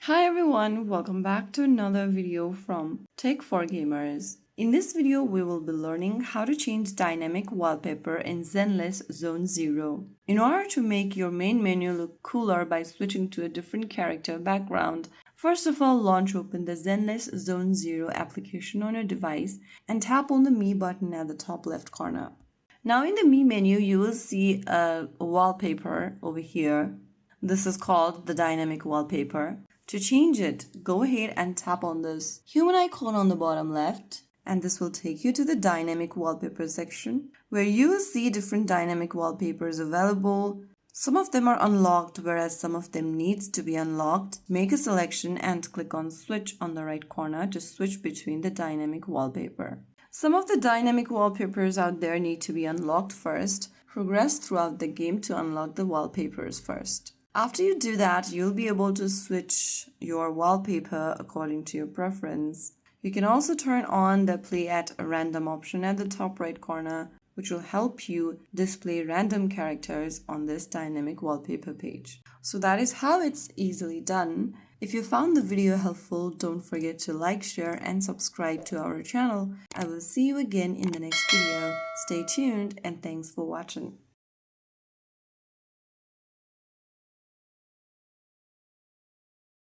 Hi everyone, welcome back to another video from Tech for Gamers. In this video, we will be learning how to change dynamic wallpaper in Zenless Zone Zero. In order to make your main menu look cooler by switching to a different character background, first of all, open the Zenless Zone Zero application on your device and tap on the Me button at the top left corner. Now in the Me menu, you will see a wallpaper over here. This is called the dynamic wallpaper. To change it, go ahead and tap on this human icon on the bottom left, and this will take you to the dynamic wallpaper section where you will see different dynamic wallpapers available. Some of them are unlocked, whereas some of them needs to be unlocked. Make a selection and click on switch on the right corner to switch between the dynamic wallpaper. Some of the dynamic wallpapers out there need to be unlocked first. Progress throughout the game to unlock the wallpapers first. After you do that, you'll be able to switch your wallpaper according to your preference. You can also turn on the play at a random option at the top right corner, which will help you display random characters on this dynamic wallpaper page. So that is how it's easily done. If you found the video helpful, don't forget to like, share, and subscribe to our channel. I will see you again in the next video. Stay tuned and thanks for watching.